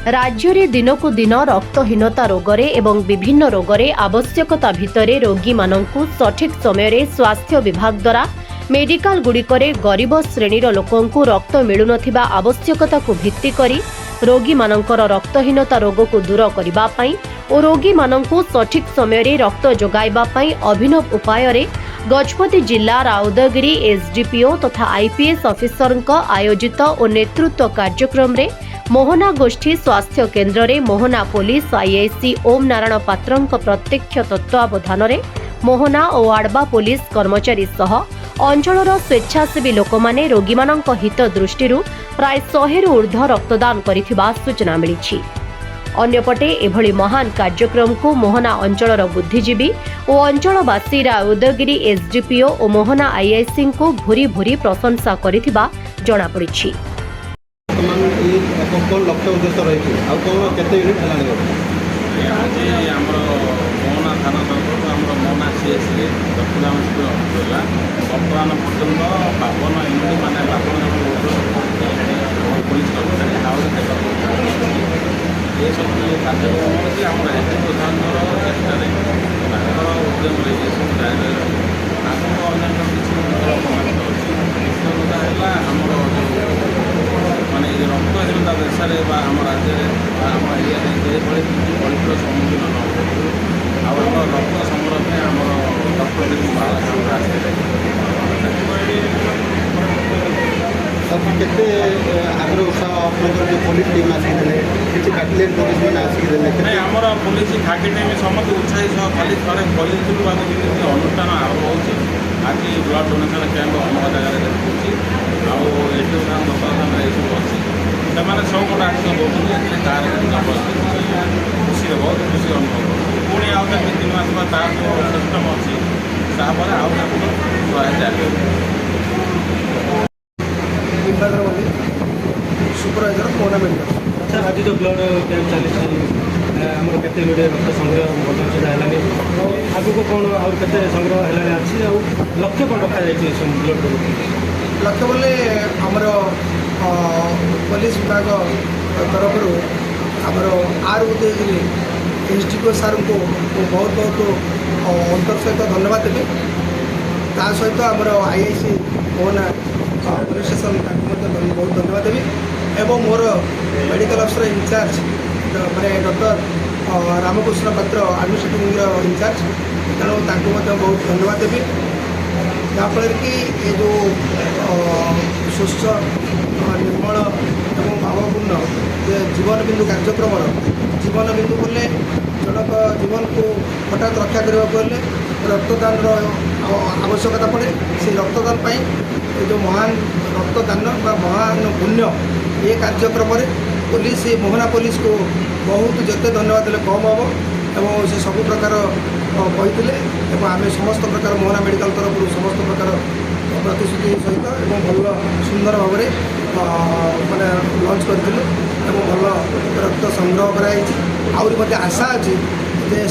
राज्य रे दिनकु दिन रक्तहीनता रोगरे एवं विभिन्न रोगरे आवश्यकता भितरे रोगी मानंकु सठिक समय रे स्वास्थ्य विभाग द्वारा मेडिकल गुड़िकरे गरीब श्रेणीर लोकंकु रक्त मिलुनथिबा आवश्यकता को भित्ति करी रोगी मानंकर रक्तहीनता रोग को दूर करबा पई और रोगी मानंकु सठिक समय रे रक्त जोगाइबा पई अभिनव उपाय रे गजपति जिला राउदगिरी एसडीपीओ तथा आईपीएस ऑफिसरक आयोजित और नेतृत्व कार्यक्रम रे मोहना गोष्ठी स्वास्थ्य केन्द्र रे मोहना पुलिस आईआईसी ओम नारायण पात्रंक प्रत्यक्ष तत्वावधान रे मोहना और आड़बा पुलिस कर्मचारी सह अंचलर स्वेच्छासेवी लोक माने रोगी मानक हित दृष्टि प्राय 100 रु ऊर्ध्व रक्तदान करिथिबा सूचना मिली। अन्यपटे एभली महान कार्यक्रम को मोहना अंचलर बुद्धिजीवी और अंचलवासी राउदगिरी एसडीपीओ और मोहना आईआईसी को भूरी भूरी प्रशंसा करिथिबा जणा पड़िछि। लक्ष्य उद्देश्य रही केते यूनिट मोहना थाना मोहना सीएससी रक्तदान शिविर बर्तमान पर्यटन 52 यूनिट मान 52 पुलिस कर्मचारी ये सब कार्यक्रम कि आम प्रधानर चेष्टार उद्यम ये सब आगक अन्य किसी प्रमाणित अच्छी है आमर माने रक्तहीनता देश में आम राज्य आम एरिया परीक्षार सम्मुखीन न हो रक्त संग्रह में आम डॉक्टर केते आग्रह उत्साह पुलिस टीम आसिले किसी बैटलियन पुलिस मैंने आसिले आमर पुलिस खाकी टीम समस्त उत्साही सह खाली थे खोलू अनुष्ठान आरंभ हो आज ब्लड डोनेसन कैंप अनेक जगह होती दत्तान सब अच्छी से सब गोटे आर्थिक दौरान तार खुशी बहुत खुशी अनुभव पुणी आउ 3 मास तार जो सिस्टम अच्छी तापर आउ जारी सुपरवाइजर मोहना मेडिकल। सर आज जो ब्लड कैंप चली आम के रक्त संग्रह बर्तमान है आगू को कौन और के संग्रह है अच्छी लक्ष्य कौन रखा जाए ब्लड लक्ष्य बोले आमर पुलिस विभाग तरफ आमर आर उदयगिरी एसडीपीओ सार को बहुत बहुत अंतर सहित धन्यवाद देवी ता सहित आमर आईआईसी मोहना पुलिस स्टेशन बहुत धन्यवाद देवी एवं मोर मेडिकल अफिसर इंचार्ज मैंने डॉक्टर रामकृष्ण पात्र एडमिनिस्ट्रेटिव इंचार्ज तेणु बहुत धन्यवाद देवी जहाँफल कि ये जो स्वच्छ निर्मल एवं भावपूर्ण जीवन बिंदु कार्यक्रम जीवन बिंदु बोले जनक जीवन को हठात रक्षा करने रक्तदान आवश्यकता पड़े से रक्तदान पर ये जो महान रक्तदान महान पुण्य ये कार्यक्रम पुलिस मोहना पुलिस को बहुत जिते धन्यवाद देले कम हम एवं से सब प्रकार कहते आम समस्त प्रकार मोहना मेडिकल तरफ समस्त प्रकार प्रतिश्रुति सहित भल सुंदर भाव में मैंने लंच करूँ भल रक्त संग्रह कराई आहरी आशा अच्छी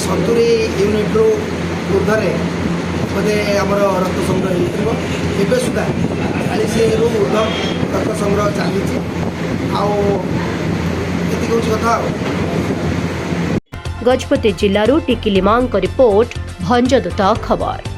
70 यूनिट रु ऊर्धे बोधे आमर रक्त संग्रह हो सुधा 40 रु ऊर्ध रक्त संग्रह चली कथा। गजपति जिल्लारू टिकिली मांक रिपोर्ट भंजदत्त खबर।